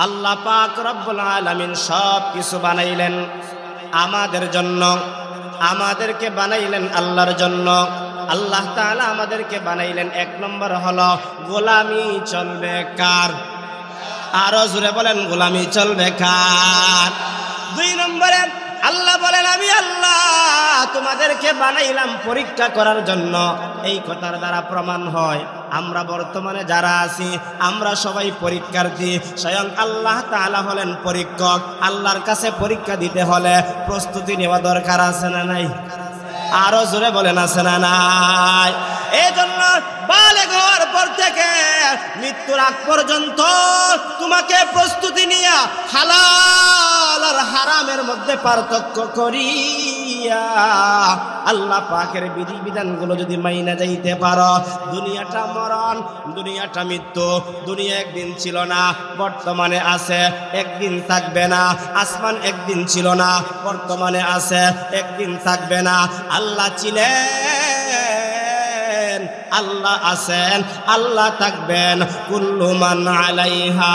আল্লাহ পাক রব্বুল আলামিন সব কিছু বানাইলেন আমাদের জন্য, আমাদেরকে বানাইলেন আল্লাহর জন্য। আল্লাহ তাআলা আমাদেরকে বানাইলেন, এক নম্বর হলো গোলামি চলবে কার? আরো জোরে বলেন, গোলামি চলবে কার? দুই নম্বরে আল্লাহ বলেন, আমি আল্লাহ তোমাদেরকে বানাইলাম পরীক্ষা করার জন্য। এই কথার দ্বারা প্রমাণ হয় আমরা বর্তমানে যারা আছি আমরা সবাই পরীক্ষার্থী। স্বয়ং আল্লাহ তাআলা হলেন পরীক্ষক। আল্লাহর কাছে পরীক্ষা দিতে হলে প্রস্তুতি নেওয়া দরকার আছে না নাই? আরো জোরে বলেন, আছে না নাই? এই জন্য বালেগ হওয়ার পর থেকে মৃত্যুর আগ পর্যন্ত তোমাকে প্রস্তুতি নিয়ে হালাল আর হারামের মধ্যে পার্থক্য করিয়া আল্লাহ পাকের বিধিবিধানগুলো যদি মাইনা যাইতে পারো, দুনিয়াটা মরণ, দুনিয়াটা মৃত্যু। দুনিয়া একদিন ছিল না, বর্তমানে আছে, একদিন থাকবে না। আসমান একদিন ছিল না, বর্তমানে আছে, একদিন থাকবে না। আল্লাহ ছিলেন, আল্লাহ আছেন, আল্লাহ থাকবেন। কুল্লু মান আলাইহা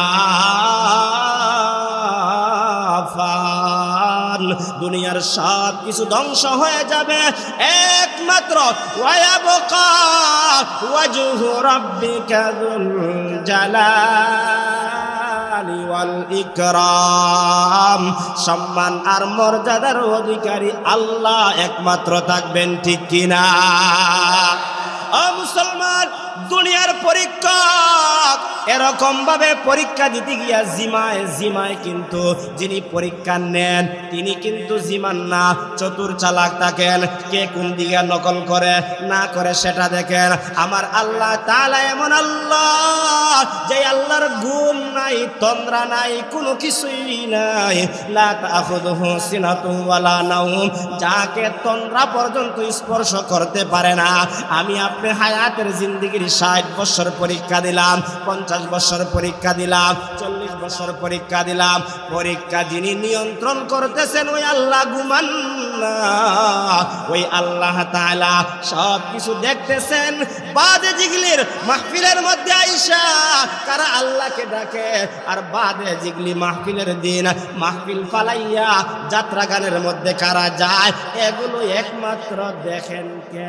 ফান, দুনিয়ার সব কিছু ধ্বংস হয়ে যাবে, একমাত্র ওয়ায়াবকা ওয়াজহু রাব্বিকা যুল জালালি ওয়াল ইকরাম, সম্মান আর মর্যাদার অধিকারী আল্লাহ একমাত্র থাকবেন। ঠিক কিনা? ও মুসলমান, দুনিয়ার পরীক্ষা এরকম ভাবে পরীক্ষা দিতে গিয়া জিমায় কিন্তু যিনি পরীক্ষা নেন তিনি কিন্তু জিমান না, চতুর চালাক থাকেন। কে কোন দিকে নকল করে না করে সেটা দেখেন। আমার আল্লাহ তাআলা এমন আল্লাহ যে আল্লাহর ঘুম নাই, তন্দ্রা নাই, কোনো কিছুই নাই। লা তাখুযুহু সিনাতুন ওয়ালা নাওম, যাকে তন্দ্রা পর্যন্ত স্পর্শ করতে পারে না। আমি আপনি হায়াতের জিন্দেগির 60 বছর পরীক্ষা দিলাম, 50 বছর পরীক্ষা দিলাম, 40 বছর পরীক্ষা দিলাম। পরীক্ষা যিনি নিয়ন্ত্রণ করতেছেন ওই আল্লাহ ঘুমান না, ওই আল্লাহ তাআলা সব কিছু দেখতেছেন। বাদে জিগলির মাহফিলের মধ্যে আইসা কারা আল্লাহকে ডাকে, আর বাদে জিগলি মাহফিলের দিন মাহফিল ফালাইয়া যাত্রা গানের মধ্যে কারা যায়, এগুলো একমাত্র দেখেন কে?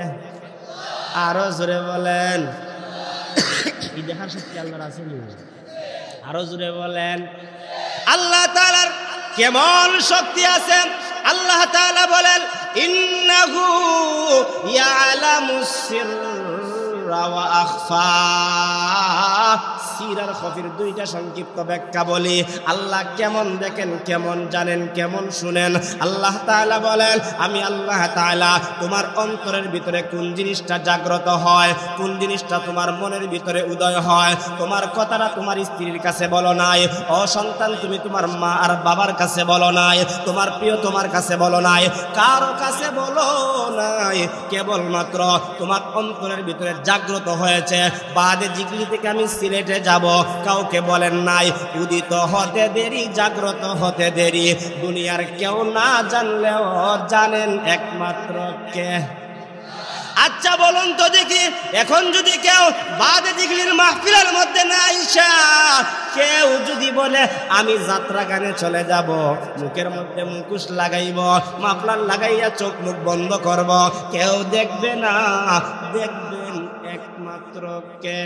আরো জোরে বলেন, এই দেখার শক্তি আল্লাহর আছে নি? আরো জোরে বলেন, আল্লাহ তাআলার কেমন শক্তি আছে? আল্লাহ তাআলা বলেন, ইন্নাহু ইয়ালামুস সিররা ওয়া আখফা। সির আর খফির দুইটা সংক্ষিপ্ত ব্যাখ্যা বলি। আল্লাহ কেমন দেখেন, কেমন জানেন, কেমন শুনেন। আল্লাহ তাআলা বলেন, আমি আল্লাহ তাআলা তোমার অন্তরের ভিতরে কোন জিনিসটা জাগ্রত হয়, কোন জিনিসটা তোমার মনের ভিতরে উদয় হয়। তোমার কথাটা তোমার স্ত্রীর কাছে বলো নাই, ও সন্তান তুমি তোমার মা আর বাবার কাছে বলো নাই, তোমার প্রিয় তোমার কাছে বলো নাই, কারো কাছে বলো নাই, কেবলমাত্র তোমার অন্তরের ভিতরে জাগ্রত হয়েছে। বাদে জিগলি থেকে আমি সিলেটে যাব, কাউকে বলেন নাই। উদিত হতে দেরি, জাগ্রত হতে দেরি, দুনিয়ার কেউ না জানলেও জানেন একমাত্র কে? আচ্ছা বলুন তো দেখি, এখন যদি কেউ বাদে জিগলির মাহফিলের মধ্যে না আইসা কেউ যদি বলে আমি যাত্রা গানে চলে যাব, মুখের মধ্যে মুখোশ লাগাইব, মাফলার লাগাইয়া চোখ মুখ বন্ধ করব, কেউ দেখবে না, দেখবেন একমাত্র কে?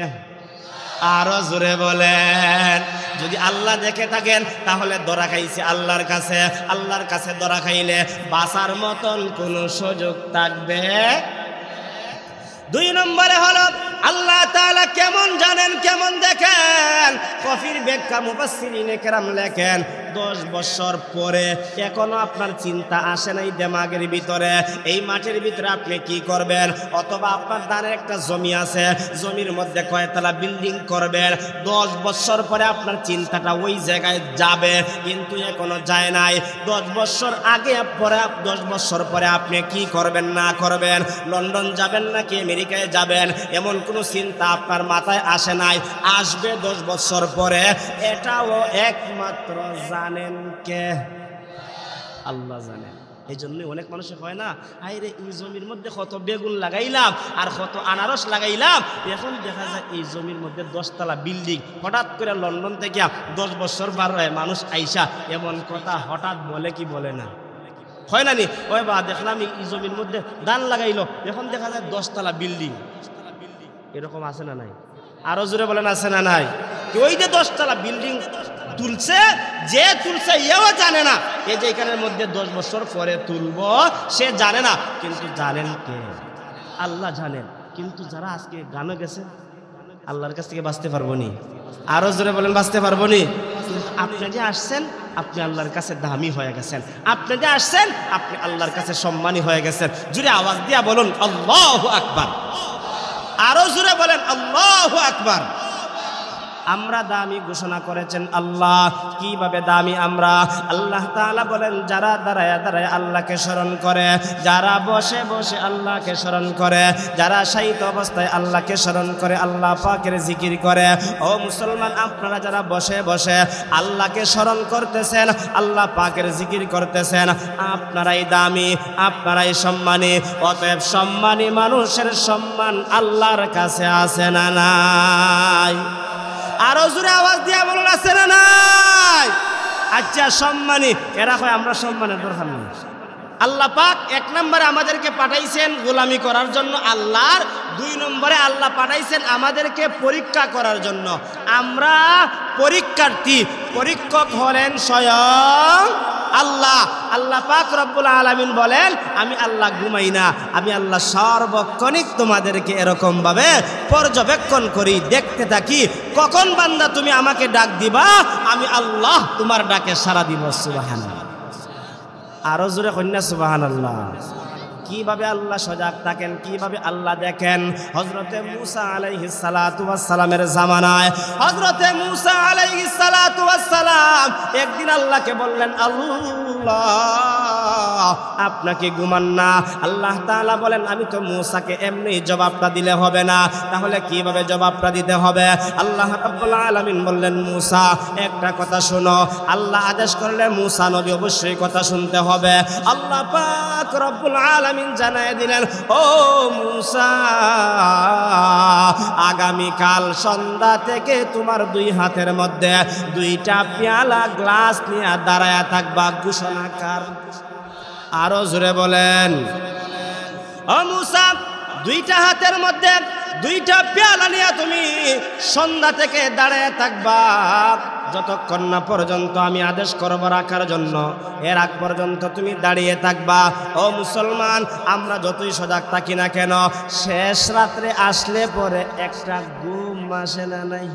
আরো জোরে বলেন, যদি আল্লাহ দেখে থাকেন তাহলে ধরা খাইছে আল্লাহর কাছে। আল্লাহর কাছে ধরা খাইলে বাঁচার মতন কোনো সুযোগ থাকবে? দুই নম্বরে হলো আল্লাহ তাআলা কেমন জানেন, কেমন দেখেন। কফির ব্যাখ্যা মুফাসসিরিনে কেরাম লেখেন, 10 বছর পরে এখনো আপনার চিন্তা আসে নাই দিমাগের ভিতরে এই মাটির ভিতরে আপনি কি করবেন, অথবা আপনার ধানের একটা জমি আছে, জমির মধ্যে কয়তলা বিল্ডিং করবেন। 10 বছর পরে আপনার চিন্তাটা ওই জায়গায় যাবে, কিন্তু এখনো যায় নাই। 10 বছর আগে পরে 10 বছর পরে আপনি কি করবেন না করবেন, লন্ডন যাবেন নাকি আমেরিকায় যাবেন, এমন কোনো চিন্তা আপনার মাথায় আসে নাই। আসবে 10 বছর পরে, এটাও একমাত্র জানেন কে? আল্লাহ জানেন। এই জন্যই অনেক মানুষে হয় না, আইরে এই জমির মধ্যে কত বেগুন লাগাইলাম আর কত আনারস লাগাইলাম, এখন দেখা যায় এই জমির মধ্যে 10 তলা বিল্ডিং। হঠাৎ করে লন্ডন থেকে 10 বছর পার হয় মানুষ আইসা এমন কথা হঠাৎ বলে কি বলে না, হয় না নি? ওই বা দেখলাম এই জমির মধ্যে ধান লাগাইলো, এখন দেখা যায় 10 তলা বিল্ডিং। এরকম আছে না নাই? আরো জোরে বলেন আছে না নাই? ওই যে 10 তলা বিল্ডিং তুলছে, যে তুলছে এও জানে না এই যে এখানের মধ্যে 10 বছর পরে তুলবো, সে জানে না। কিন্তু জানেন কে? আল্লাহ জানেন। কিন্তু যারা আজকে গানে গেছে আল্লাহর কাছ থেকে বাঁচতে পারবো নি? আরো জোরে বলেন বাঁচতে পারবো নি? আপনি যে আসছেন আপনি আল্লাহর কাছে দামি হয়ে গেছেন, আপনি যে আসছেন আপনি আল্লাহর কাছে সম্মানী হয়ে গেছেন। জোরে আওয়াজ দিয়া বলুন আল্লাহু আকবার। আরো জোরে বলেন আল্লাহু আকবার। আমরা দামি ঘোষণা করেছেন আল্লাহ। কিভাবে দামি আমরা? আল্লাহ তাআলা বলেন যারা দাঁড়ায় দাঁড়ায় আল্লাহকে স্মরণ করে, যারা বসে বসে আল্লাহকে স্মরণ করে, যারা শায়িত অবস্থায় আল্লাহকে স্মরণ করে, আল্লাহ পাকের জিকির করে। ও মুসলমান, আপনারা যারা বসে বসে আল্লাহকে স্মরণ করতেছেন, আল্লাহ পাকের জিকির করতেছেন, আপনারাই দামি, আপনারাই সম্মানী। অতএব সম্মানী মানুষের সম্মান আল্লাহর কাছে আছে না নাই? আরো জোরে আওয়াজ দিয়ে বলুন আছে না নাই? আচ্ছা, সম্মানী এরা হয়, আমরা সম্মানের দরকার নেই। আল্লাহ পাক 1 নম্বরে আমাদেরকে পাঠাইছেন গোলামি করার জন্য আল্লাহর, 2 নম্বরে আল্লাহ পাঠাইছেন আমাদেরকে পরীক্ষা করার জন্য। আমরা পরীক্ষার্থী, পরীক্ষক হলেন স্বয়ং আল্লাহ। আল্লাহ পাক রব্বুল আলামিন বলেন আমি আল্লাহ ঘুমাই না, আমি আল্লাহ সর্বক্ষণিক তোমাদেরকে এরকম ভাবে পর্যবেক্ষণ করি, দেখতে থাকি কখন বান্দা তুমি আমাকে ডাক দিবা, আমি আল্লাহ তোমার ডাকে সাড়া দিব। সুবহানাল্লাহ। আরো জোরে কন্যা সুবহানাল্লাহ। কিভাবে আল্লাহ সজাগ থাকেন, কিভাবে আল্লাহ দেখেন। হযরতে মূসা আলাইহিস সালাতু ওয়াস সালামের জামানায় হযরতে মূসা আলাইহিস সালাতু ওয়াস সালাম একদিন আল্লাহকে বললেন আল্লাহ আপনাকে ঘুমান না। আল্লাহ তাআলা বলেন আমি তো মূসাকে এমনি জবাবটা দিলে হবে না, তাহলে কিভাবে জবাবটা দিতে হবে? আল্লাহ রাব্বুল আলামিন বললেন মূসা একটা কথা শোনো। আল্লাহ আদেশ করলে মূসা নবী অবশ্যই কথা শুনতে হবে। আল্লাহ পাক রব্বুল আলামিন জানায় দিলেন ও মূসা আগামীকাল সন্ধ্যা থেকে তোমার 2 হাতের মধ্যে 2টা পেয়ালা গ্লাস নিয়ে দাঁড়ায়া থাকবা। ঘোষণাকার। আরো জোরে বলেন ও মূসা 2টা হাতের মধ্যে 2টা পেয়ালা নিয়ে তুমি সন্ধ্যা থেকে দাঁড়ায় থাকবা যতক্ষণ না পর্যন্ত আমি আদেশ করব রাখার জন্য, এর আগ পর্যন্ত তুমি দাঁড়িয়ে থাকবা। ও মুসলমান, আমরা যতই সজাগ থাকি না কেন, শেষ রাত্রে আসলে পরে একটা ঘুম আসে না নাই?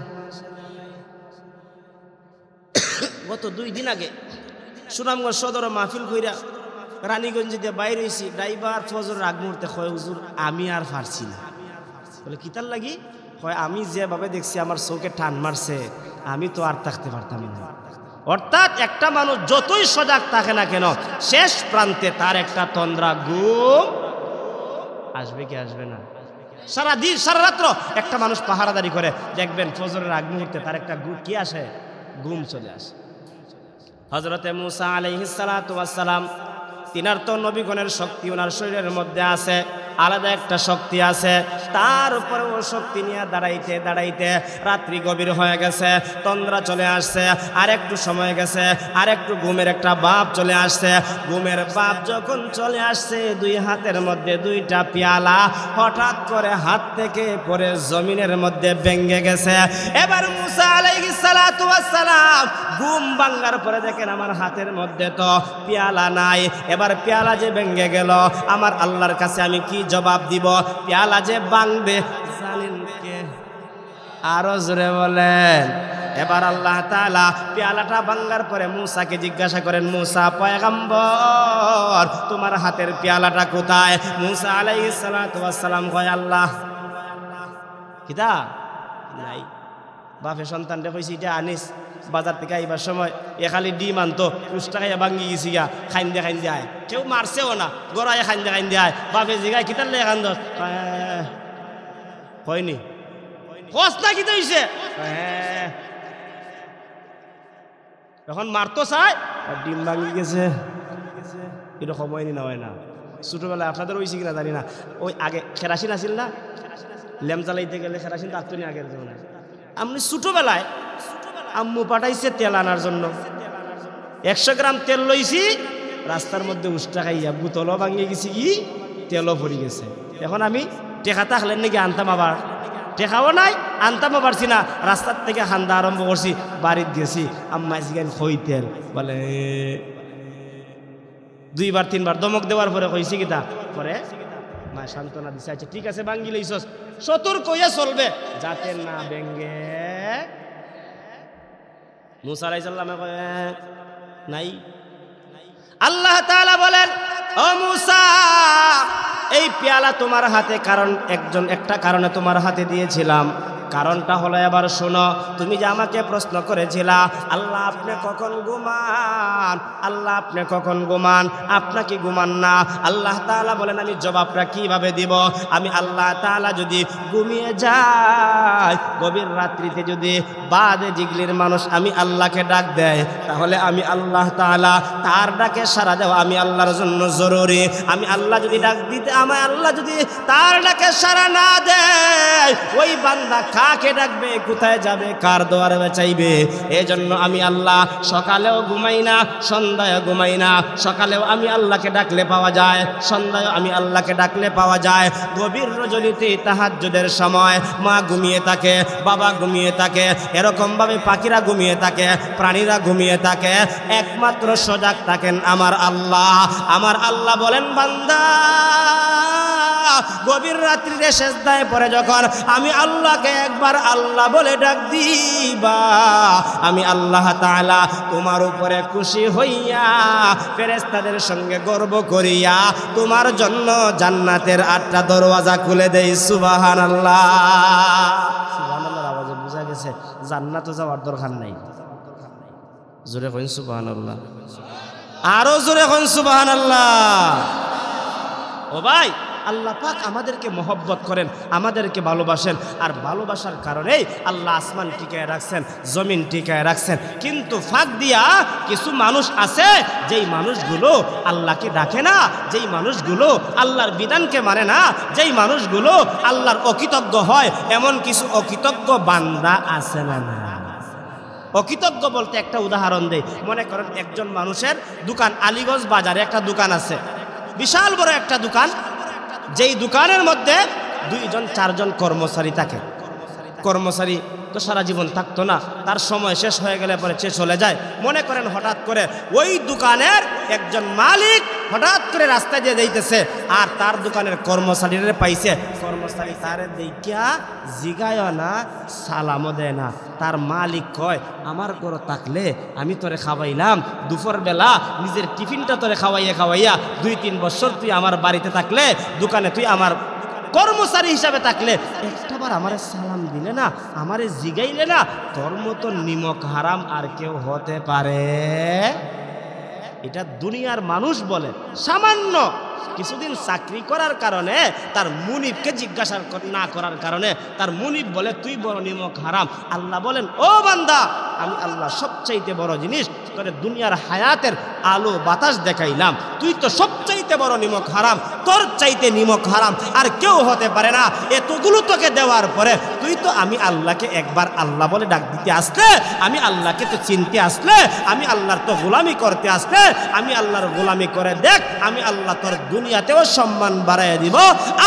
গত 2 দিন আগে সুনামগঞ্জ সদর মাহফিল কইরা রানীগঞ্জ দিয়ে বাইরে হয়েছি, ড্রাইভার ফজরের আগ মুহূর্তে কয় হুজুর আমি আর পারছি না। বলে কিতার লাগি? কয় আমি যেভাবে দেখছি আমার চোখে টান মারছে, আমি তো আর থাকতে পারতাম না। অর্থাৎ একটা মানুষ যতই সজাগ থাকে না কেন, শেষ প্রান্তে তার একটা তন্দ্রা ঘুম আসবে কি আসবে না? সারা দিন সারা রাত্র একটা মানুষ পাহারাদারি করে, দেখবেন ফজরের আগ মুহূর্তে তার একটা কি আসে? ঘুম চলে আসে। হযরতে মূসা আলাইহিস সালাতু ওয়াস সালাম, তিনার তো নবীগণের শক্তি ওনার শরীরের মধ্যে আছে, আলাদা একটা শক্তি আছে। তার উপরে ও শক্তি নিয়ে দাঁড়াইতে দাঁড়াইতে রাত্রি গভীর হয়ে গেছে, তন্দ্রা চলে আসছে, আর একটু সময় গেছে, আর একটু ঘুমের একটা ভাব চলে আসছে। ঘুমের ভাব যখন চলে আসছে, 2 হাতের মধ্যে 2টা পেয়ালা হঠাৎ করে হাত থেকে পড়ে জমিনের মধ্যে ভেঙে গেছে। এবার মূসা আলাইহিস সালাতু ওয়াস সালাম ঘুম ভাঙার পরে দেখেন আমার হাতের মধ্যে তো পেয়ালা নাই। এবার পেয়ালা যে ভেঙে গেল, আমার আল্লাহর কাছে আমি কি জবাব দিব? পেয়ালা যে ভাঙবে জানেন কে? আরো জোরে বলেন। এবার আল্লাহ তাআলা পেয়ালাটা ভাঙার পরে মূসাকে জিজ্ঞাসা করেন, মূসা পয়গম্বর তোমার হাতের পেয়ালাটা কোথায়? মূসা আলাইহিস সালাতু ওয়াস সালাম কয় আল্লাহ কিতা নাই। বাপে সন্তানটা কইছি এটা আনিস বাজার থেকে আইবার সময়, এ খালি ডিম আনতো, 20 টাকায় ভাঙ্গি গেছি গা, খাইন্দে খাইন্দে আয়। কেউ মারছেও না, গড়ায় খাইন্দে খাইন্দে আয়। বাপে জিগায় কিতার লে খান্দ হয়নি কস না কি হইছে? হ্যাঁ। এখন মারতো চাই, ডিম ভাঙ্গি গেছে। এরকম হয়নি না হয় না ছোটবেলায় আপনাদের হয়েছে কিনা জানি না ওই আগে কেরাসিন আসিল না ল্যাম্প জ্বালাইতে গেলে কেরাসিন তার নি আগের জন্য আপনি ছোটবেলায় আম্মু পাঠাইছে তেল আনার জন্য 100 গ্রাম তেল লইছি রাস্তার মধ্যে উষ্টা খাইয়া বোতলও ভাঙিয়ে গেছি কি তেলও পড়ে গেছে এখন আমি টেকা থাকলেন নাকি আনতাম আবার টেকাও নাই আনতামও পারছি না রাস্তার থেকে খান্দা আরম্ভ করছি বাড়িতে গেছি আম্মা জিগান খই তেল বলে 2বার 3বার দমক দেওয়ার পরে কইছি কিতা পরে মা সান্ত্বনা দিছে আচ্ছা ঠিক আছে ভাঙ্গি লইছস সতর্ক হইয়া চলবে যাতে না ভেঙ্গে মুসা আলাইহিস সালামে কয় নাই আল্লাহ তাআলা বলেন ও মুসা এই পেয়ালা তোমার হাতে কারণ একটা কারণে তোমার হাতে দিয়েছিলাম কারণটা হলো এবার শোনো তুমি যে আমাকে প্রশ্ন করেছিলা আল্লাহ আপনি কখন ঘুমান আল্লাহ আপনি কখন ঘুমান আপনাকে ঘুমান না আল্লাহ তাআলা বলেন আমি জবাবটা কিভাবে দিব আমি আল্লাহ তাআলা যদি ঘুমিয়ে যাই গভীর রাত্রিতে যদি বাদে জিগলির মানুষ আমি আল্লাহকে ডাক দেয় তাহলে আমি আল্লাহ তাআলা তার ডাকে সাড়া দেওয়া আমি আল্লাহর জন্য জরুরি আমি আল্লাহ যদি ডাক দিতে আমি আল্লাহ যদি তার ডাকে সাড়া না দেয় ওই বান্দা কাকে ডাকবে কোথায় যাবে কার দুয়ারে চাইবে এজন্য আমি আল্লাহ সকালেও ঘুমাই না সন্ধ্যায় ঘুমাই না সকালেও আমি আল্লাহকে ডাকলে পাওয়া যায় সন্ধ্যায় আমি আল্লাহকে ডাকলে পাওয়া যায় গভীর রজনীতে তাহাজ্জুদের সময় মা ঘুমিয়ে থাকে বাবা ঘুমিয়ে থাকে এরকম ভাবে পাখিরা ঘুমিয়ে থাকে প্রাণীরা ঘুমিয়ে থাকে একমাত্র সজাগ থাকেন আমার আল্লাহ বলেন বান্দা গভীর রাত্রিতে সেজদায় পড়ে যখন আমি আল্লাহকে একবার আল্লাহ বলে ডাক দিবা আমি আল্লাহ তাআলা তোমার উপরে খুশি হইয়া ফেরেশতাদের সঙ্গে গর্ব করিয়া তোমার জন্য জান্নাতের 8টা দরওয়াজা খুলে দেই সুবহানাল্লাহ সুবহানাল্লাহর আওয়াজে বোঝা গেছে জান্নাতে যাওয়ার দরকার নাই জোরে কইন সুবহানাল্লাহ আরো জোরে কইন সুবহানাল্লাহ ও ভাই আল্লাহ পাক আমাদেরকে মহব্বত করেন আমাদেরকে ভালোবাসেন আর ভালোবাসার কারণেই আল্লাহ আসমান টিকায় রাখছেন জমিন টিকায় রাখছেন কিন্তু ফাঁক দিয়া কিছু মানুষ আছে যেই মানুষগুলো আল্লাহকে ডাকে না যেই মানুষগুলো আল্লাহর বিধানকে মানে না যেই মানুষগুলো আল্লাহর অকৃতজ্ঞ হয় এমন কিছু অকৃতজ্ঞ বান্দা আছে না অকৃতজ্ঞ বলতে একটা উদাহরণ দেই মনে করেন একজন মানুষের দোকান আলীগঞ্জ বাজারে একটা দোকান আছে বিশাল বড় একটা দোকান যেই দোকানের মধ্যে 2-4জন কর্মচারী থাকে কর্মচারী তো সারা জীবন থাকতো না তার সময় শেষ হয়ে গেলে পরে সে চলে যায় মনে করেন হঠাৎ করে ওই দোকানের একজন মালিক হঠাৎ করে রাস্তায় দিয়ে যাইতেছে আর তার দোকানের কর্মচারীরা পাইছে কর্মচারী তারে দেখিয়া জিগায় না সালামও দেয় না তার মালিক কয় আমার ঘর থাকলে আমি তোরে খাওয়াইলাম দুপুরবেলা নিজের টিফিনটা তোরে খাওয়াইয়া 2-3 বছর তুই আমার বাড়িতে থাকলে দোকানে তুই আমার কর্মচারী হিসাবে থাকলে একটাবার আমারে সালাম দিলে না আমারে জিগাইলে না তোর মতো নিমক হারাম আর কেউ হতে পারে এটা দুনিয়ার মানুষ বলে সামান্য কিছুদিন চাকরি করার কারণে তার মুনিবকে জিজ্ঞাসা না করার কারণে তার মুনিব বলে তুই বড় নিমক হারাম আল্লাহ বলেন ও বান্দা আমি আল্লাহ সবচাইতে বড় জিনিস তোরে দুনিয়ার হায়াতের আলো বাতাস দেখাইলাম তুই তো সবচাইতে বড় নিমক হারাম তোর চাইতে নিমক হারাম আর কেউ হতে পারে না এতগুলো তোকে দেওয়ার পরে তুই তো আমি আল্লাহকে একবার আল্লাহ বলে ডাক দিতে আসলে আমি আল্লাহকে তো চিনতে আসলে আমি আল্লাহর তো গোলামি করতে আসলে আমি আল্লাহর গোলামি করে দেখ আমি আল্লাহ তোর দুনিয়াতেও সম্মান বাড়াইয়া দিব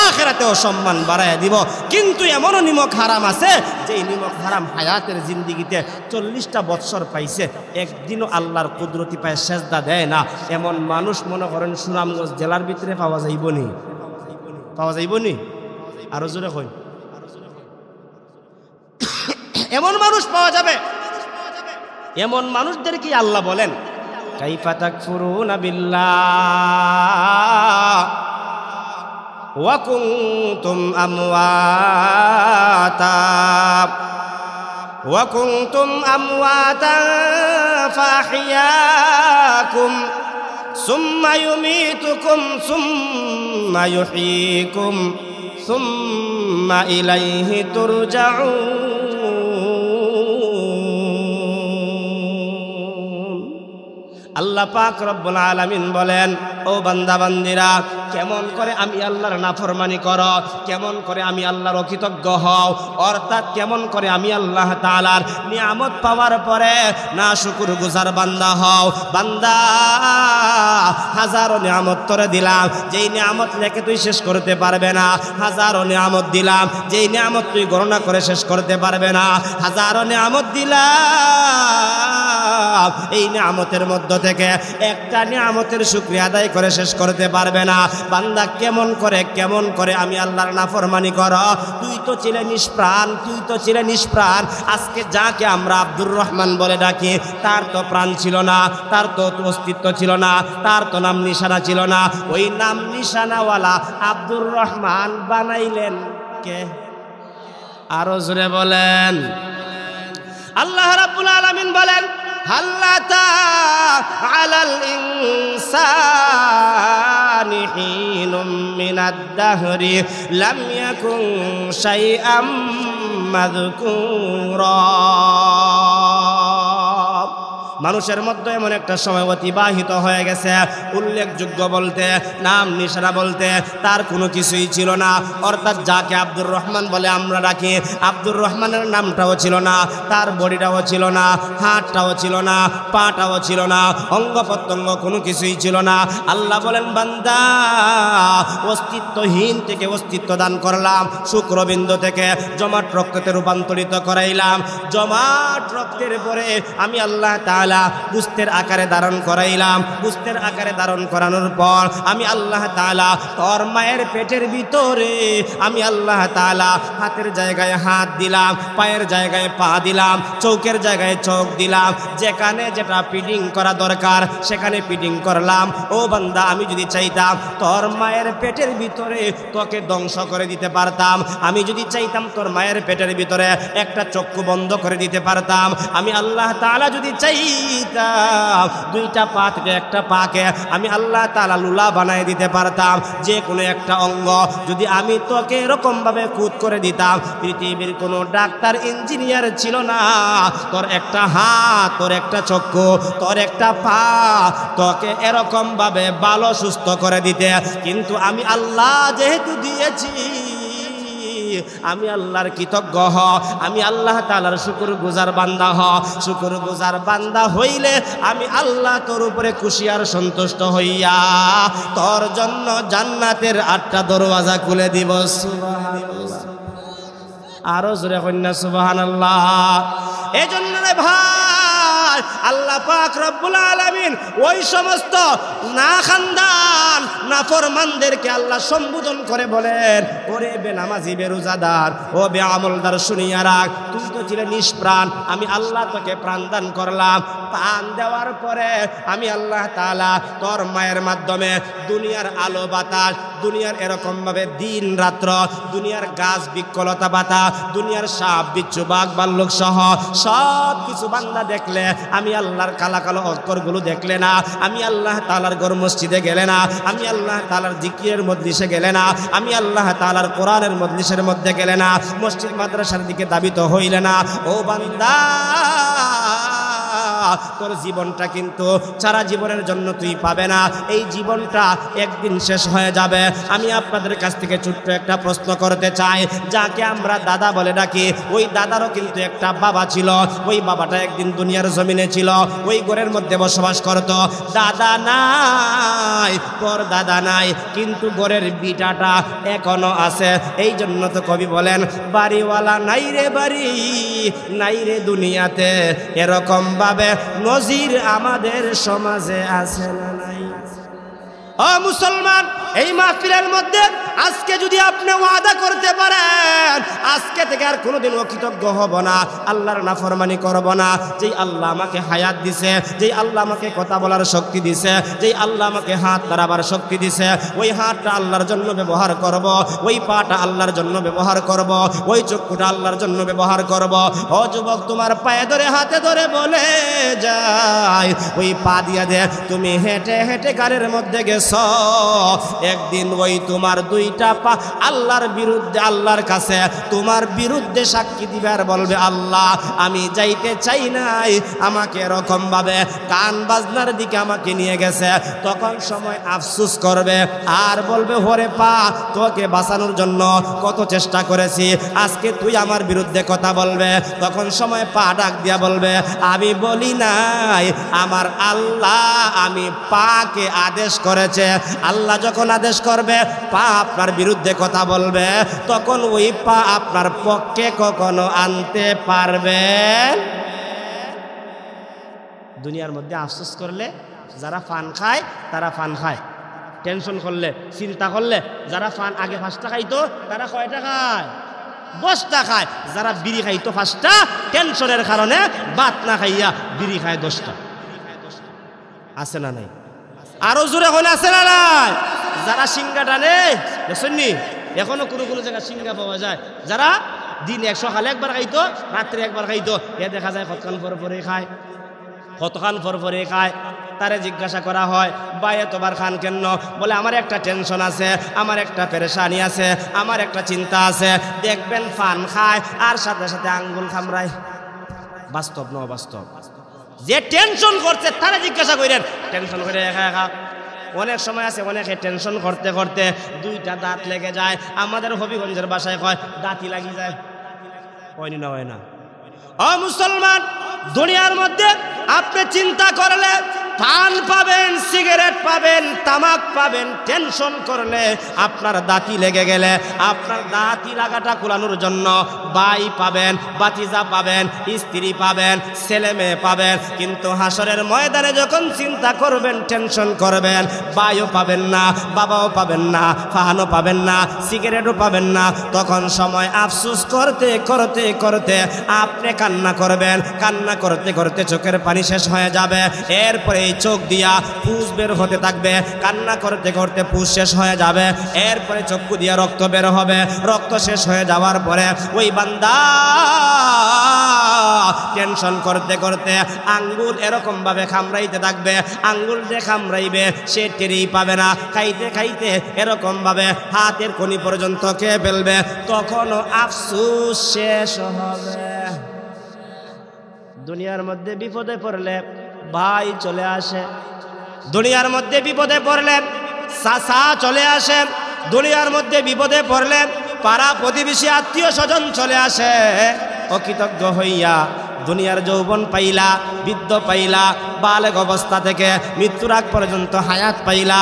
আখিরাতেও সম্মান বাড়াইয়া দিব কিন্তু এমনও নিমক হারাম আছে যেই নিমক হারাম হায়াতের জিন্দিগিতে 40টা বৎসর পাইছে একদিনও আল্লাহর কুদরতি পায় সেজদা দেয় না এমন মানুষ মনে করেন সুনামগঞ্জ জেলার ভিতরে পাওয়া যাইবনি আরো জোরে কই এমন মানুষ পাওয়া যাবে এমন মানুষদেরকে আল্লাহ বলেন কাইফা তাকফুরুনা বিল্লাহ ওয়া কুনতুম আমওয়াতা ফাহিয়াকুম সুম্মা ইউমীতুকুম সুম্মা ইউহয়ীকুম সুম্মা ইলাইহি তুরজাউন আল্লাহ পাক রব্বুল আলামিন বলেন, ও বান্দা বান্দিরা, কেমন করে আমি আল্লাহর নাফরমানি করো, কেমন করে আমি আল্লাহর অকৃতজ্ঞ হও, অর্থাৎ কেমন করে আমি আল্লাহ তাআলার নিয়ামত পাওয়ার পরে না শুকরগুজার বান্দা হও। বান্দা, হাজারো নিয়ামত তোরে দিলাম, যেই নিয়ামত লেখে তুই শেষ করতে পারবে না। হাজারো নিয়ামত দিলাম, যেই নিয়ামত তুই গণনা করে শেষ করতে পারবে না। হাজারো নিয়ামত দিলাম, এই নিয়ামতের মধ্য থেকে একটা নিয়ামতের শুকরিয়া আদায় করে শেষ করতে পারবে না। বান্দা, কেমন করে আমি আল্লাহর নাফরমানি করো। তুই তো ছিলে নিষ্প্রাণ। আজকে যাকে আমরা আব্দুর রহমান বলে ডাকি, তার তো প্রাণ ছিল না, তার তো অস্তিত্ব ছিল না, তার তো নাম নিশানা ছিল না। ওই নাম নিশানাওয়ালা আব্দুর রহমান বানাইলেন কে? আরো জোরে বলেন। আল্লাহ রাব্বুল আলামিন বলেন, হাল্লাতা আলাল ইনসানি হিনুম মিনাদ দাহরি লাম ইয়াকুন শাইআম মাযকুরা। মানুষের মধ্যে এমন একটা সময় অতিবাহিত হয়ে গেছে, উল্লেখযোগ্য বলতে, নাম নিশানা বলতে তার কোনো কিছুই ছিল না। অর্থাৎ যাকে আব্দুর রহমান বলে আমরা ডাকি, আব্দুর রহমানের নামটাও ছিল না, তার বডিটাও ছিল না, হাতটাও ছিল না, পাটাও ছিল না, অঙ্গ প্রত্যঙ্গ কোনো কিছুই ছিল না। আল্লাহ বলেন, বান্দা, অস্তিত্বহীন থেকে অস্তিত্ব দান করলাম, শুক্রবিন্দু থেকে জমাট রক্ততে রূপান্তরিত করাইলাম। জমাট রক্তের পরে আমি আল্লাহ তাআলা গোশতের আকারে ধারণ করাইলাম। গোশতের আকারে ধারণ করানোর পর আমি আল্লাহ তাআলা তোর মায়ের পেটের ভিতরে আমি আল্লাহ তাআলা হাতের জায়গায় হাত দিলাম, পায়ের জায়গায় পা দিলাম, চোখের জায়গায় চোখ দিলাম। যেখানে যেটা ফিটিং করা দরকার সেখানে ফিটিং করলাম। ও বান্দা, আমি যদি চাইতাম তোর মায়ের পেটের ভিতরে তোকে ধ্বংস করে দিতে পারতাম। আমি যদি চাইতাম তোর মায়ের পেটের ভিতরে একটা চক্ষু বন্ধ করে দিতে পারতাম। আমি আল্লাহ তাআলা যদি চাইতাম দুইটা পা থেকে একটা পাকে আমি আল্লাহ তাআলা লুলা বানায় দিতে পারতাম। যে কোনো একটা অঙ্গ যদি আমি তোকে এরকম ভাবে খুদ করে দিতাম, পৃথিবীর কোনো ডাক্তার ইঞ্জিনিয়ার ছিল না তোর একটা হাত, তোর একটা চক্ষু, তোর একটা পা তোকে এরকম ভাবে ভালো সুস্থ করে দিতে। কিন্তু আমি আল্লাহ যেহেতু দিয়েছি, আমি আল্লাহর কৃতজ্ঞ হ, আমি আল্লাহ তাআলার শুকরগুজার বান্দা হ। শুকরগুজার বান্দা হইলে আমি আল্লাহ তোর উপরে খুশি আর সন্তুষ্ট হইয়া তোর জন্য জান্নাতের 8টা দরওয়াজা খুলে দিব। সুবহানাল্লাহ। আরো জোরে কন্যা সুবহানাল্লাহ। এই জন্য রে ভাই, আল্লাহ পাক রব্বুল আলামিন ওই সমস্ত না খানদান নাফরমানদেরকে আল্লাহ সম্বোধন করে বলেন, ওরে বেনামাজি বেরোজাদার, ও বেআমলদার, শুনিয়া রাখ, তুই তো ছিলে নিষ্প্রাণ, আমি আল্লাহ তোকে প্রাণ দান করলাম। প্রাণ দেওয়ার পরে আমি আল্লাহ তাআলা তোর মায়ের মাধ্যমে দুনিয়ার আলো বাতাস, দুনিয়ার এরকম ভাবে দিন রাত্র, দুনিয়ার গাছ বৃক্ষলতা পাতা, দুনিয়ার সাপ বিচ্ছু বাঘ ভাল্লুক সহ সব কিছু বান্দা দেখলে আমি আল্লাহর কালা কালো অক্ষরগুলো দেখলে না, আমি আল্লাহ তাআলার ঘর মসজিদে গেলে না, আমি আল্লাহ তাআলার জিকিরের মজলিসে গেলে না, আমি আল্লাহ তাআলার কোরআনের মজলিসের মধ্যে গেলে না, মসজিদ মাদ্রাসার দিকে ধাবিত হইলে না। ও বান্দা, তোর জীবনটা কিন্তু সারা জীবনের জন্য তুই পাবে না। এই জীবনটা একদিন শেষ হয়ে যাবে। আমি আপনাদের কাছ থেকে ছোট্ট একটা প্রশ্ন করতে চাই। যাকে আমরা দাদা বলে ডাকি, ওই দাদারও কিন্তু একটা বাবা ছিল। ওই বাবাটা একদিন দুনিয়ার জমিনে ছিল, ওই ঘরের মধ্যে বসবাস করত। দাদা নাই, পর দাদা নাই, কিন্তু ঘরের বিটাটা এখনো আছে। এই জন্য তো কবি বলেন, বাড়িওয়ালা নাই রে বাড়ি, নাই রে দুনিয়াতে, এরকম ভাবে নজির আমাদের সমাজে আছে না নাই? ও মুসলমান, এই মাহফিলের মধ্যে আজকে যদি আপনি ওয়াদা করতে পারেন আজকে থেকে আর কোনোদিন অকৃতজ্ঞ হব না, আল্লাহর নাফরমানি করব না, যেই আল্লাহ আমাকে হায়াত দিছে, যেই আল্লাহ আমাকে কথা বলার শক্তি দিছে, যেই আল্লাহ আমাকে হাত নাড়াবার শক্তি দিছে, ওই হাতটা আল্লাহর জন্য ব্যবহার করব, ওই পাটা আল্লাহর জন্য ব্যবহার করব, ওই চক্ষুটা আল্লাহর জন্য ব্যবহার করব। ও যুবক, তোমার পায়ে ধরে হাতে ধরে বলে যায়, ওই পা দিয়া দে তুমি হেঁটে হেঁটে গাড়ির মধ্যে গেছ, একদিন ওই তোমার 2 দুইটা পা আল্লাহর বিরুদ্ধে, আল্লাহর কাছে তোমার বিরুদ্ধে সাক্ষী দিবে আর বলবে আল্লাহ আমি যাইতে চাই নাই, আমাকে এরকম ভাবে গান বাজনার দিকে আমাকে নিয়ে গেছে। তখন সময় আফসোস করবে আর বলবে ওরে পা তোকে বাঁচানোর জন্য কত চেষ্টা করেছি, আজকে তুই আমার বিরুদ্ধে কথা বলবে। তখন সময় পা ডাক দিয়া বলবে আমি বলি নাই, আমার আল্লাহ আমি পাকে আদেশ করেছে। আল্লাহ যখন আদেশ করবে পা আপনার বিরুদ্ধে কথা বলবে, তখন ওই পা আপনার পক্ষে কখনো আনতে পারবে। দুনিয়ার মধ্যে আফসোস করলে যারা ফান খায় তারা ফান খায়, টেনশন করলে চিন্তা করলে যারা ফান আগে 5টা খাইতো তারা কয়টা খায়? 10টা খায়। যারা বিড়ি খাইতো 5টা, টেনশনের কারণে ভাত না খাইয়া বিড়ি খায় 10টা। আছে না নাই? আরো জোরে হলে আছে না নাই? যারা সিঙ্গা টানে দেখছেননি, এখনো কোনো কোনো জায়গায় সিঙ্গা পাওয়া যায়। যারা দিন 100 খালে একবার খাইতো, রাত্রে একবার খাইতো, এ দেখা যায় কতক্ষণ পরে পরে খায়, কতক্ষণ পর পরে খায়। তারে জিজ্ঞাসা করা হয় ভাই এতবার খান কেন? বলে আমার একটা টেনশন আছে, আমার একটা পেরেশানি আছে, আমার একটা চিন্তা আছে। দেখবেন ফান খায় আর সাথে সাথে আঙ্গুল খামড়ায়। বাস্তব ন বাস্তব? যে টেনশন করছে তারে জিজ্ঞাসা করেন, টেনশন করে একা একা। অনেক সময় আছে অনেকে টেনশন করতে করতে 2টা দাঁত লেগে যায়। আমাদের হবিগঞ্জের বাসায় কয় দাঁতই লাগি যায়। হয়নি না? হয় না? ও মুসলমান, দুনিয়ার মধ্যে আপনি চিন্তা করলে পান পাবেন, সিগারেট পাবেন, তামাক পাবেন। টেনশন করলে আপনার দাঁতি লেগে গেলে আপনার দাঁতি লাগাটা কুলানোর জন্য ভাই পাবেন, বাতিজা পাবেন, স্ত্রী পাবেন, ছেলে মেয়ে পাবেন। কিন্তু হাসরের ময়দানে যখন চিন্তা করবেন, টেনশন করবেন, ভাইও পাবেন না, বাবাও পাবেন না, ফাহানও পাবেন না, সিগারেটও পাবেন না। তখন সময় আফসোস করতে করতে করতে আপনি কান্না করবেন। কান্না করতে করতে চোখের পানি শেষ হয়ে যাবে। এরপরে এই চোখ দিয়া পুষ বের হতে থাকবে। কান্না করতে করতে পুষ শেষ হয়ে যাবে। এরপরে চক্ষু দিয়া রক্ত বের হবে। রক্ত শেষ হয়ে যাওয়ার পরে ওই বান্দা টেনশন করতে করতে আঙ্গুল এরকম ভাবে খামড়াইতে থাকবে। আঙ্গুল যে খামড়াইবে সে টেরেই পাবে না। খাইতে খাইতে এরকম ভাবে হাতের কনি পর্যন্ত খেয়ে ফেলবে। তখনও আফসোস শেষ হবে। দুনিয়ার মধ্যে বিপদে পড়লে ভাই চলে আসে, দুনিয়ার মধ্যে বিপদে পড়লে চাচা চলে আসে, দুনিয়ার মধ্যে বিপদে পড়লে পাড়া প্রতিবেশী আত্মীয় স্বজন চলে আসে। অকৃতজ্ঞ হইয়া দুনিয়ার যৌবন পাইলা, বৃদ্ধ পাইলা, বালেগ অবস্থা থেকে মৃত্যুর আগ পর্যন্ত হায়াত পাইলা।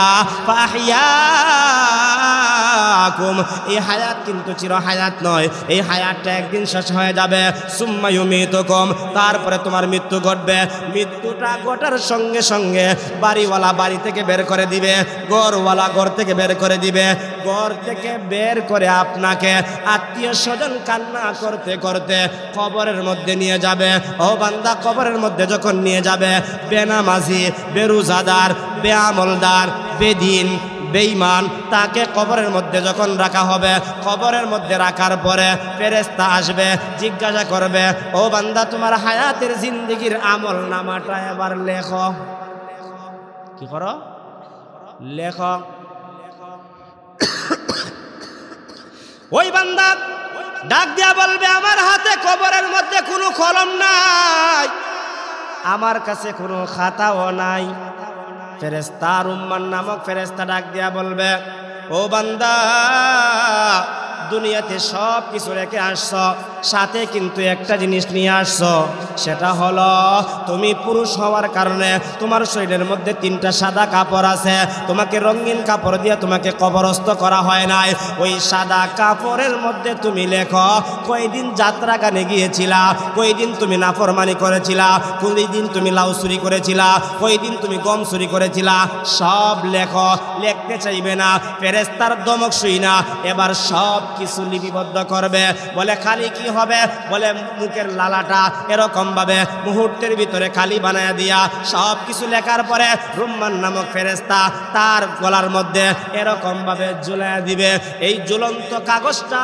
এই হায়াত কিন্তু চির হায়াত নয়। এই হায়াতটা একদিন শেষ হয়ে যাবে। সুম্মা ইউমিতুকুম, তারপরে তোমার মৃত্যু ঘটবে। মৃত্যুটা ঘটার সঙ্গে সঙ্গে বাড়িওয়ালা বাড়ি থেকে বের করে দিবে, ঘরওয়ালা ঘর থেকে বের করে দিবে। ঘর থেকে বের করে আপনাকে আত্মীয় স্বজন কান্না করতে করতে কবরের মধ্যে নিয়ে যাবে। ও বান্দা, কবরের মধ্যে যখন নিয়ে যাবে, বেনামাজি, বেরোজাদার, বেআমলদার, বেদিন, বেঈমান, তাকে কবরের মধ্যে যখন রাখা হবে, কবরের মধ্যে রাখার পরে ফেরেশতা আসবে, জিজ্ঞাসা করবে ও বান্দা তোমার হায়াতের জিন্দেগির আমল নামাটা এবার লেখো। কি করো? লেখো। ওই বান্দা ডাক দিয়া বলবে আমার হাতে কবরের মধ্যে কোনো কলম নাই, আমার কাছে কোনো খাতাও নাই। ফেরেশতা রুম্মান নামক ফেরেশতা ডাক দিয়া বলবে ও বান্দা, দুনিয়াতে সব কিছু রেখে আসছো, সাথে কিন্তু একটা জিনিস নিয়ে আসছো, সেটা হলো তুমি পুরুষ হওয়ার কারণে তোমার শরীরের মধ্যে 3টা সাদা কাপড় আছে। তোমাকে রঙিন কাপড় দিয়ে তোমাকে কবরস্থ করা হয় নাই। ওই সাদা কাপড়ের মধ্যে তুমি লেখো কয়দিন যাত্রা গানে গিয়েছিলা, কয়দিন তুমি নাফরমানি করেছিলা, কয়দিন তুমি লাউ চুরি করেছিলা, কয়দিন তুমি গম চুরি করেছিলা, সব লেখো। লিখতে চাইবে না, ফেরেশতার দমক শুই না এবার সব কিছু লিপিবদ্ধ করবে। বলে খালি কি হবে? বলে মুখের লালাটা এরকম ভাবে মুহূর্তের ভিতরে খালি বানায়া দিয়া সব কিছু লেখার পরে রুম্মান নামক ফেরেশতা তার গলার মধ্যে এরকম ভাবে ঝুলাইয়া দিবে। এই ঝুলন্ত কাগজটা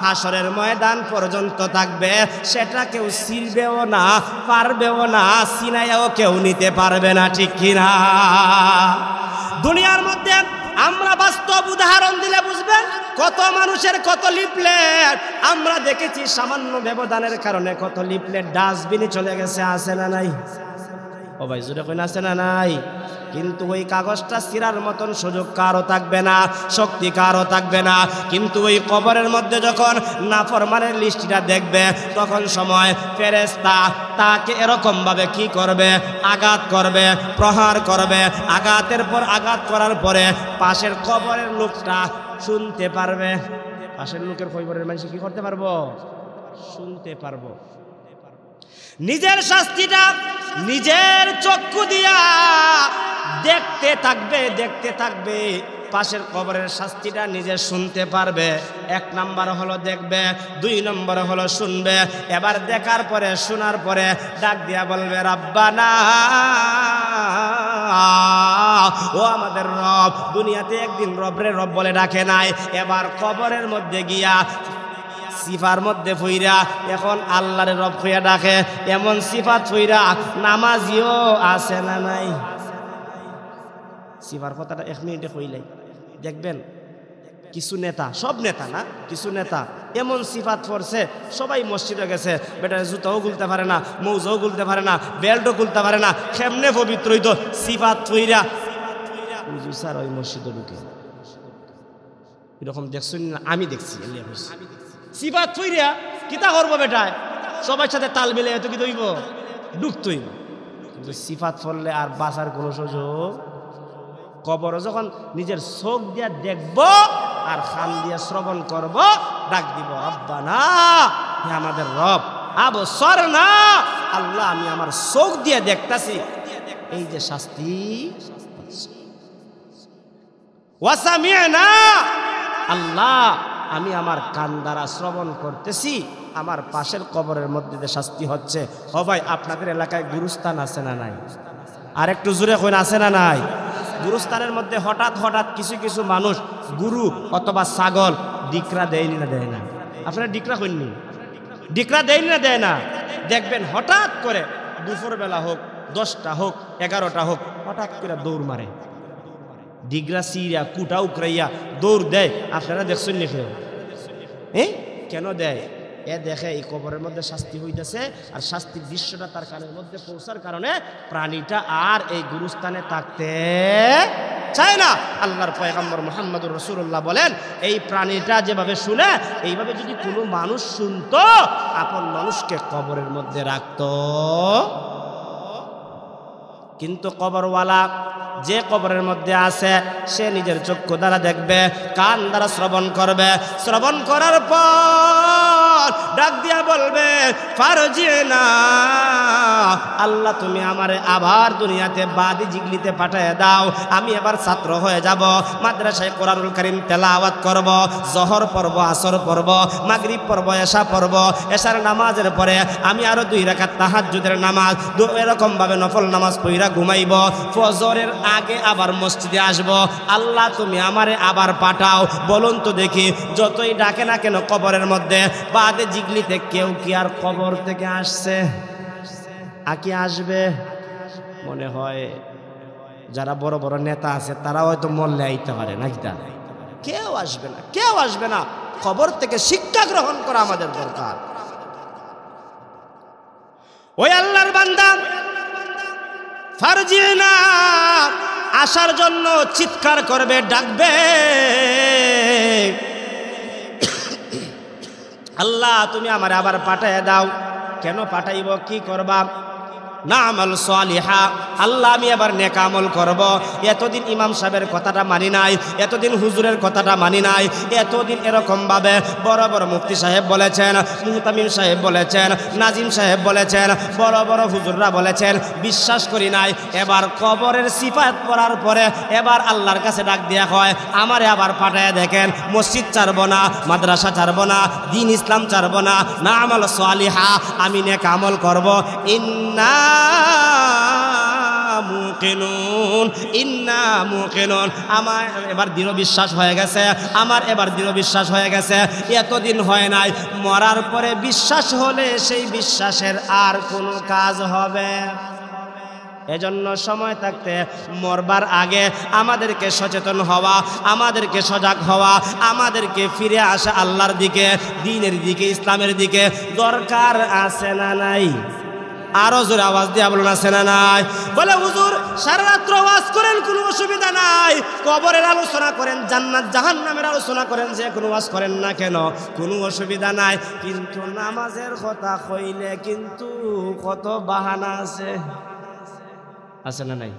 হাসরের ময়দান পর্যন্ত থাকবে। সেটা কেউ ছিঁড়বেও না, পারবেও না, ছিনাইয়াও কেউ নিতে পারবে না। ঠিক কিনা? দুনিয়ার মধ্যে আমরা বাস্তব উদাহরণ দিলে বুঝবেন কত মানুষের কত লিফলেট। আমরা দেখেছি সামান্য ব্যবধানের কারণে কত লিফলেট ডাস্টবিনে চলে গেছে, আছে না নাই? ও ভাই জোরে কইন, আছে না নাই? কিন্তু ওই কাগজটা ছিঁড়ার মতন সুযোগ কারও থাকবে না, শক্তি কারও থাকবে না। কিন্তু ওই কবরের মধ্যে যখন নাফরমানের লিস্টটা দেখবে, তখন সময় ফেরেশতা তাকে এরকম ভাবে কি করবে, আঘাত করবে, প্রহার করবে। আঘাতের পর আঘাত করার পরে পাশের কবরের লোকটা শুনতে পারবে। পাশের লোকের কবরের মানুষ কি করতে পারবো? শুনতে পারবো। নিজের শাস্তিটা নিজের চক্ষু দিয়া দেখতে থাকবে, দেখতে থাকবে। পাশের কবরের শাস্তিটা নিজে শুনতে পারবে। এক নাম্বার হলো দেখবে, দুই নম্বর হলো শুনবে। এবার দেখার পরে, শোনার পরে ডাক দিয়া বলবে, রাব্বানা, ও আমাদের রব। দুনিয়াতে একদিন রবরে রব বলে ডাকে নাই, এবার কবরের মধ্যে গিয়া সিফার মধ্যে ফইরা এখন আল্লাহরে রব হইয়া ডাকে। এমন সিফাত ফইরা নামাজিও আছে না নাই? সিফার কথাটা 1 মিনিটে কইলাই দেখবেন কিছু নেতা, সব নেতা না, কিছু নেতা এমন সিফাত পড়ছে, সবাই মসজিদে গেছে, বেটার জুতাও খুলতে পারে না, মৌজাও খুলতে পারে না, বেল্টও খুলতে পারে না, কেমনে পবিত্র হইতো সিফাত ফইরা স্যার ওই মসজিদে ঢুকে। এরকম দেখছেন না? আমি দেখছি। সিফাত ফইরা কিতা করবো বেটায়, সবার সাথে তাল মিলে এত কি দইব, ঢুকতই। কিন্তু সিফাত পড়লে আর বাঁচার কোনো সুযোগ। কবর যখন নিজের চোখ দিয়া দেখব আর কান দিয়া শ্রবণ করব, ডাক দিব, রব্বানা, হে আমাদের রব, আবসরনা, আল্লাহ আমি আমার চোখ দিয়ে দেখতাছি এই যে শাস্তি, ওয়াসামি'না, আল্লাহ আমি আমার কান দ্বারা শ্রবণ করতেছি আমার পাশের কবরের মধ্যে যে শাস্তি হচ্ছে। ও ভাই, আপনাদের এলাকায় গুরুস্থান আছে না নাই? আর একটু জোরে কইন, আছে না নাই? গুরুস্থানের মধ্যে হঠাৎ হঠাৎ কিছু কিছু মানুষ গুরু অথবা ছাগল ডিকরা দেয়নি না দেয় না? আপনারা ডিকরা কইননি? ডিকরা দেয়নি না দেয় না? দেখবেন হঠাৎ করে দুপুরবেলা হোক, 10টা হোক, 11টা হোক, হঠাৎ করে দৌড় মারে, ডিগরা সিরিয়া কুটা উকরাইয়া দৌড় দেয়। আপনারা দেখছেন নি কেউ? কেন দেয়? এ দেখে এই কবরের মধ্যে শাস্তি হইতেছে, আর শাস্তির দৃশ্যটা তার কানের মধ্যে পৌঁছার কারণে প্রাণীটা আর এই গুরুস্থানে থাকতে চায় না। আল্লাহর পয়গম্বর মুহাম্মদুর রাসূলুল্লাহ বলেন, এই প্রাণীটা যেভাবে শুনে, এইভাবে যদি কোনো মানুষ শুনতো, আপন মানুষকে কবরের মধ্যে রাখতো। কিন্তু কবরওয়ালা যে কবরের মধ্যে আছে, সে নিজের চক্ষু দ্বারা দেখবে, কান দ্বারা শ্রবণ করবে। শ্রবণ করার পর ডাক দিয়া বলবে, ফারজিনা, আল্লাহ তুমি আমারে আবার দুনিয়াতে বাদি জিগলিতে পাঠিয়ে দাও, আমি এবার ছাত্র হয়ে যাব, মাদ্রাসায় কোরআনুল কারীম তেলাওয়াত করব, জহর পড়ব, আসর পড়ব, মাগরিব পড়ব, এশা পড়ব। এশার নামাজের পরে আমি আরো 2 রাকাত তাহাজ্জুদের নামাজ, এরকম ভাবে নফল নামাজ পড়া ঘুমাইব। ফজরের আগে আবার মসজিদে আসব। আল্লাহ তুমি আমারে আবার পাঠাও। বলুন তো দেখি, যতই ডাকে না কেন কবরের মধ্যে, বাদে জিগলিতে কেউ কি আর কবর থেকে আসছে? আকি আসবে? মনে হয় যারা বড় বড় নেতা আছে তারা হয়তো মরলে আইতে পারে নাকি? তা কেউ আসবে না, কেউ আসবে না। কবর থেকে শিক্ষা গ্রহণ করা আমাদের দরকার। ওই আল্লাহর বান্দা ফারজিনা আসার জন্য চিৎকার করবে, ডাকবে, আল্লাহ তুমি আমার আবার পাঠায় দাও। কেন পাঠাইব? কি করবা? না আমাল সালিহা, আল্লাহ আমি এবার নেক আমল করব। এতদিন ইমাম সাহেবের কথাটা মানি নাই, এতদিন হুজুরের কথাটা মানি নাই, এতদিন এরকম ভাবে বড় বড় মুফতি সাহেব বলেছেন, মুহতামিম সাহেব বলেছেন, নাজিম সাহেব বলেছেন, বড় বড় হুজুররা বলেছেন, বিশ্বাস করি নাই। এবার কবরের সিফাত পড়ার পরে এবার আল্লাহর কাছে ডাক দেয়া হয়, আমারে আবার পাঠায় দেখেন, মসজিদ ছাড়বো না, মাদ্রাসা ছাড়বো না, দ্বীন ইসলাম ছাড়বো না, না আমাল সালিহা, আমি নেক আমল করব। ইন্না মুকিনুন, আমার এবার দৃঢ় বিশ্বাস হয়ে গেছে, আমার এবার দৃঢ় বিশ্বাস হয়ে গেছে। এতদিন হয় নাই, মরার পরে বিশ্বাস হলে সেই বিশ্বাসের আর কোনো কাজ হবে। এজন্য সময় থাকতে মরবার আগে আমাদেরকে সচেতন হওয়া, আমাদেরকে সজাগ হওয়া, আমাদেরকে ফিরে আসা আল্লাহর দিকে, দ্বীনের দিকে, ইসলামের দিকে দরকার আছে না নাই? আরো জোরে আওয়াজ দিয়ে বলুন আছে না নাই? বলে হুজুর সারা রাত্র ওয়াজ করেন, কোনো অসুবিধা নাই, কবরের আলোচনা করেন, জান্নাত জাহান্নামের আলোচনা করেন, যে কোনো ওয়াজ করেন না কেন, কোনো অসুবিধা নাই, কিন্তু নামাজের কথা কইলে কিন্তু কত বাহানা আছে, আছে না নাই?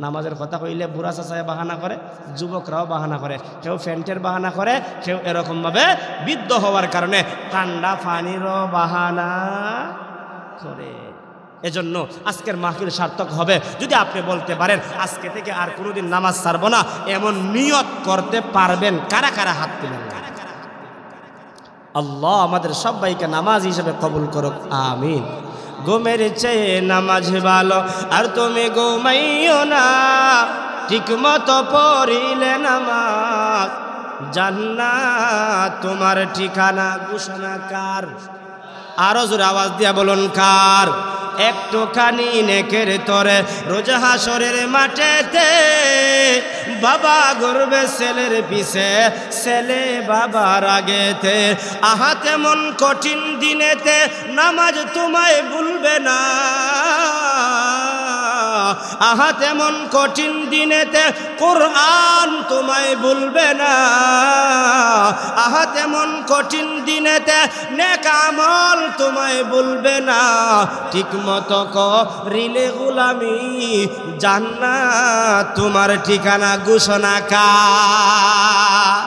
নামাজের কথা কইলে বুড়া চাচায় বাহানা করে, যুবকরাও বাহানা করে, কেউ ফ্যান্টের বাহানা করে, কেউ এরকমভাবে বৃদ্ধ হওয়ার কারণে ঠান্ডা পানিরও বাহানা করে। এজন্য আজকের মাহফিল সার্থক হবে যদি আপনি বলতে পারেন আজকে থেকে আর কোনোদিন নামাজ ছাড়বো না, এমন নিয়ত করতে পারবেন। কারা কারা হাত তুলেন? আল্লাহ আমাদের সবাইকে নামাজ হিসেবে কবুল করুক, আমিন। ঘুমের চেয়ে নামাজ ভালো, আর তুমি ঘুমাইও না, ঠিক মতো পড়িলে নামাজ, জান্নাত তোমার ঠিকানা। ঘোষণা কার? আরো জোরে আওয়াজ দিয়া বলুন কার? একটুখানি নেকের তরে রোজ হাসরের মাঠেতে বাবা ঘুরবে ছেলের পিছে, ছেলে বাবার আগেতে। আহা তেমন কঠিন দিনেতে নামাজ তোমায় ভুলবে না, আহা তেমন কঠিন দিনেতে কোরআন তোমায় ভুলবে না, আহা তেমন কঠিন দিনেতে নেক আমল তোমায় ভুলবে না, ঠিক মতো করিলে গোলামি, জান্নাত তোমার ঠিকানা। ঘোষণা কার?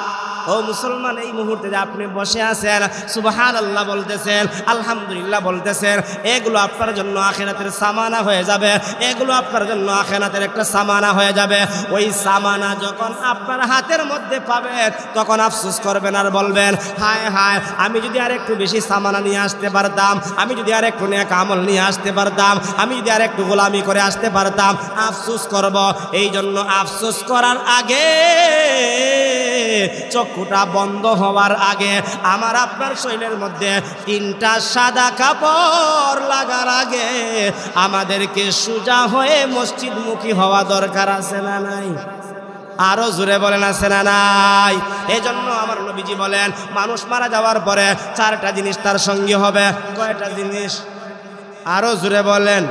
ও মুসলমান, এই মুহূর্তে যে আপনি বসে আছেন, সুবহানাল্লাহ বলতেছেন, আলহামদুলিল্লাহ বলতেছেন, এগুলো আপনার জন্য আখিরাতের সামানা হয়ে যাবে, এগুলো আপনার জন্য আখিরাতের একটা সামানা হয়ে যাবে। ওই সামানা যখন আপনার হাতের মধ্যে পাবেন তখন আফসোস করবেন আর বলবেন, হায় হায়, আমি যদি আর একটু বেশি সামানা নিয়ে আসতে পারতাম, আমি যদি আর একটু নেক আমল নিয়ে আসতে পারতাম, আমি যদি আর একটু গোলামি করে আসতে পারতাম, আফসোস করব। এই জন্য আফসোস করার আগে, চক্ষুটা বন্ধ হওয়ার আগে, আমার আপনার শরীরের মধ্যে 3টা সাদা কাপড় লাগার আগে আমাদেরকে সোজা হয়ে মসজিদমুখী হওয়া দরকার আছে না নাই? আরো জোরে বলেন আছে না নাই? এই জন্য আমার নবীজি বলেন, মানুষ মারা যাওয়ার পরে 4টা জিনিস তার সঙ্গে হবে। কয়টা জিনিস? আরো জোরে বলেন।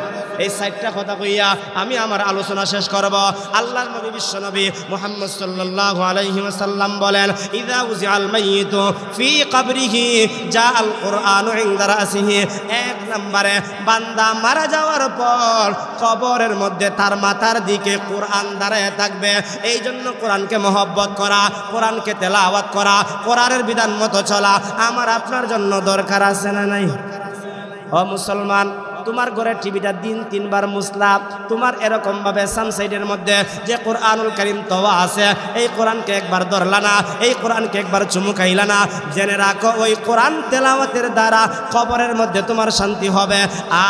এই 4টা কথা কইয়া আমি আমার আলোচনা শেষ করব। আল্লাহর নবী বিশ্ব নবী মুহাম্মদ সাল্লাল্লাহু আলাইহি ওয়াসাল্লাম বলেন, ইযা উযিআল মাইয়িতু ফি কবরিহি জাআল কুরআনু ইনদা রাসিহি। 1 নম্বরে, বান্দা মারা যাওয়ার পর কবরের মধ্যে তার মাথার দিকে কোরআন দাঁড়ায় থাকবে। এই জন্য কোরআনকে মহব্বত করা, কোরআনকে তেলাওয়াত করা, কোরআনের বিধান মতো চলা আমার আপনার জন্য দরকার আছে না নাই? ও মুসলমান, তোমার ঘরে টিভিটা দিন 3 বার মুসলাম, তোমার এরকম ভাবে সানসাইডের মধ্যে যে কোরআনুল কারীম তোয়া আছে, এই কোরআনকে একবার ধরলা না, এই কোরআনকে একবার চুমুকাইলা না, জেনে রাখো ওই কোরআন তেলাওয়াতের দ্বারা কবরের মধ্যে তোমার শান্তি হবে,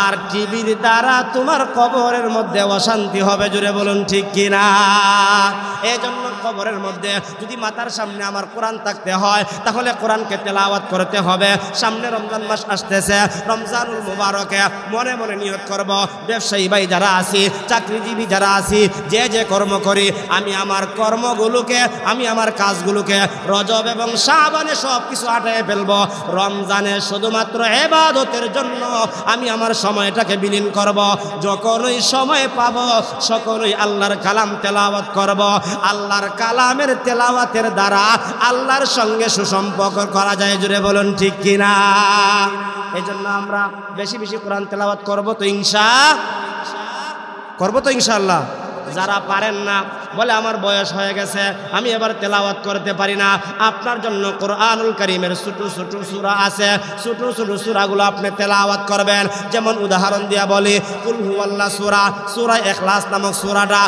আর টিভির দ্বারা তোমার কবরের মধ্যে অশান্তি হবে। জুড়ে বলুন ঠিক কিনা? এই জন্য কবরের মধ্যে যদি মাথার সামনে আমার কোরআন থাকতে হয়, তাহলে কোরআনকে তেলাওয়াত করতে হবে। সামনে রমজান মাস আসতেছে, রমজানুল মুবারকে মনে মনে নিয়ত করব, ব্যবসায়ী ভাই যারা আছি, চাকরিজীবী যারা আছি, যে যে কর্ম করি, আমি আমার কর্মগুলোকে, আমি আমার কাজগুলোকে রজব এবং শাবানে সব কিছু আটায় ফেলবো। রমজানে শুধুমাত্র ইবাদতের জন্য আমি আমার সময়টাকে বিলীন করব। যখনই সময় পাবো সকলই আল্লাহর কালাম তেলাওয়াত করব। আল্লাহর কালামের তেলাওয়াতের দ্বারা আল্লাহর সঙ্গে সুসম্পর্ক করা যায়। জুড়ে বলুন ঠিক কিনা? এই জন্য আমরা বেশি বেশি কোরআন তেলাওয়াত করব তো ইনশাআল্লাহ। যারা পারেন না, বলে আমার বয়স হয়ে গেছে, আমি এবার তেলাওয়াত করতে পারি না, আপনার জন্য কোরআনুল কারীমের ছোট ছোট সূরা আছে, ছোট ছোট সূরাগুলো আপনি তেলাওয়াত করবেন। যেমন উদাহরণ দিয়া বলি, কুল হুয়াল্লাহ সূরা, সূরা ইখলাস নামক সূরাটা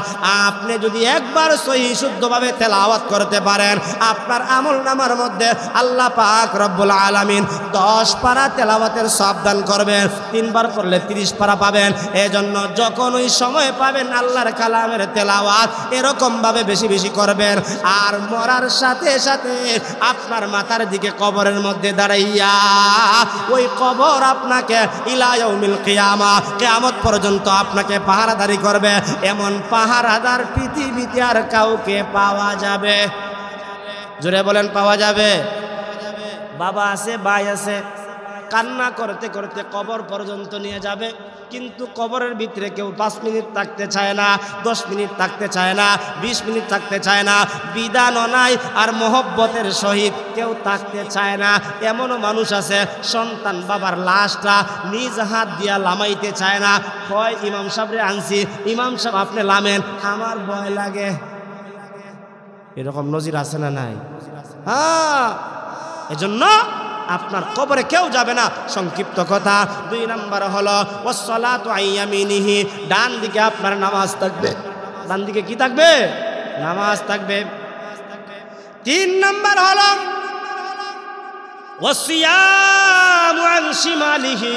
আপনি যদি একবার সহিহ শুদ্ধভাবে তেলাওয়াত করতে পারেন, আপনার আমলনামার মধ্যে আল্লাহ পাক রব্বুল আলামিন 10 পারা তেলাওয়াতের সওয়াব দান করবেন। 3 বার করলে 30 পারা পাবেন। এজন্য যখন ওই সময় পাবেন আল্লাহর কালামের তেলাওয়াত এরকম এরকম ভাবে বেশি বেশি করবেন। আর মরার সাথে সাথে আপনার মাথার দিকে কবরের মধ্যে দাঁড়াইয়া ওই কবর আপনাকে ইলা ইয়াউমিল কিয়ামা, কিয়ামত পর্যন্ত আপনাকে পাহারাদারি করবে। এমন পাহারাদার পৃথিবীতে আর কাউকে পাওয়া যাবে? জোরে বলেন, পাওয়া যাবে? বাবা আছে, ভাই আছে, কান্না করতে করতে কবর পর্যন্ত নিয়ে যাবে, কিন্তু কবরের ভিতরে কেউ 5 মিনিট থাকতে চায় না, 10 মিনিট থাকতে চায় না, 20 মিনিট থাকতে চায় না। বিধানও নাই আর মহব্বতের সহিত কেউ থাকতে চায় না। এমনও মানুষ আছে সন্তান বাবার লাশটা নিজ হাত দিয়া লামাইতে চায় না, হয় ইমাম সাহেবরে আনছি, ইমাম সাহেব আপনি লামেন, আমার ভয় লাগে। এরকম নজির আছে না নাই? হ্যাঁ, এজন্য আপনার কবরে কেউ যাবে না। সংক্ষিপ্ত কথা। 2 নাম্বার হলো ওয়াসসালাতু আইয়ামিনিহি, ডান দিকে আপনার নামাজ থাকবে। ডান দিকে কি থাকবে? নামাজ থাকবে। 3 নাম্বার হলো ওয়াসিয়ামু আন শিমালিহি,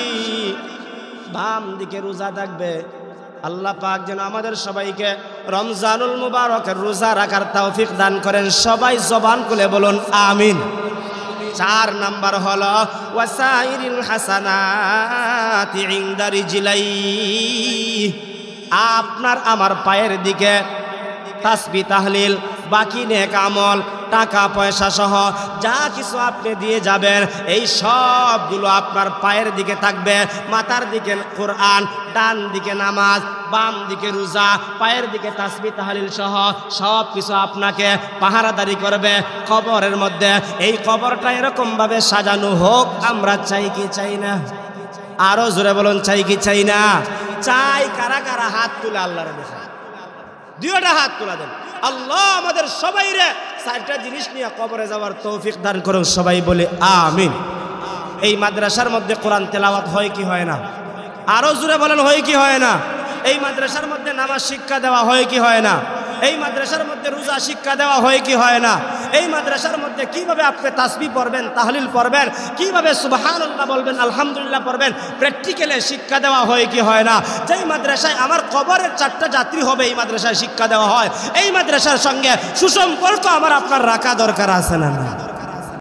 বাম দিকে রোজা থাকবে। আল্লাহ পাক যেন আমাদের সবাইকে রমজানুল মুবারকের রোজা রাখার তৌফিক দান করেন। সবাই জবান খুলে বলুন আমিন। 4 নাম্বার হলো ওয়াসাইরিল হাসানাতি ইনদা রিজলাই, আপনার আমার পায়ের দিকে তাসবিহ তাহলিল বাকি নেক আমল টাকা পয়সা সহ যা কিছু আপনি দিয়ে যাবেন এই সবগুলো আপনার পায়ের দিকে থাকবে। মাথার দিকে কোরআন, ডান দিকে নামাজ, বাম দিকে রোজা, পায়ের দিকে তাসবিহ তাহলিল সহ সব কিছু আপনাকে পাহারাদারি করবে কবরের মধ্যে। এই কবরটা এরকম ভাবে সাজানো হোক, আমরা চাই কি চাই না? আরো জোরে বলুন, চাই কি চাই না? চাই। কারা কারা হাত তুলে আল্লাহর দেখা? 2টা হাত তুলে দেন। আল্লাহ আমাদের সবাইরে 4টা জিনিস নিয়ে কবরে যাওয়ার তৌফিক দান করুন। সবাই বলে আমিন। এই মাদ্রাসার মধ্যে কোরআন তেলাওয়াত হয় কি হয় না? আরো জোরে বলেন, হয় কি হয় না? এই মাদ্রাসার মধ্যে নামাজ শিক্ষা দেওয়া হয় কি হয় না? এই মাদ্রাসার মধ্যে রোজা শিক্ষা দেওয়া হয় কি হয় না? এই মাদ্রাসার মধ্যে কিভাবে আপনি তাসবিহ পড়বেন, তাহলিল পড়বেন, কিভাবে সুবহানাল্লাহ বলবেন, আলহামদুলিল্লাহ পড়বেন, প্র্যাকটিক্যালে শিক্ষা দেওয়া হয় কি হয় না? যেই মাদ্রাসায় আমার কবরের 4টা যাত্রী হবে এই মাদ্রাসায় শিক্ষা দেওয়া হয়। এই মাদ্রাসার সঙ্গে সুসম্পর্ক আমার আপনার রাখা দরকার আছে না?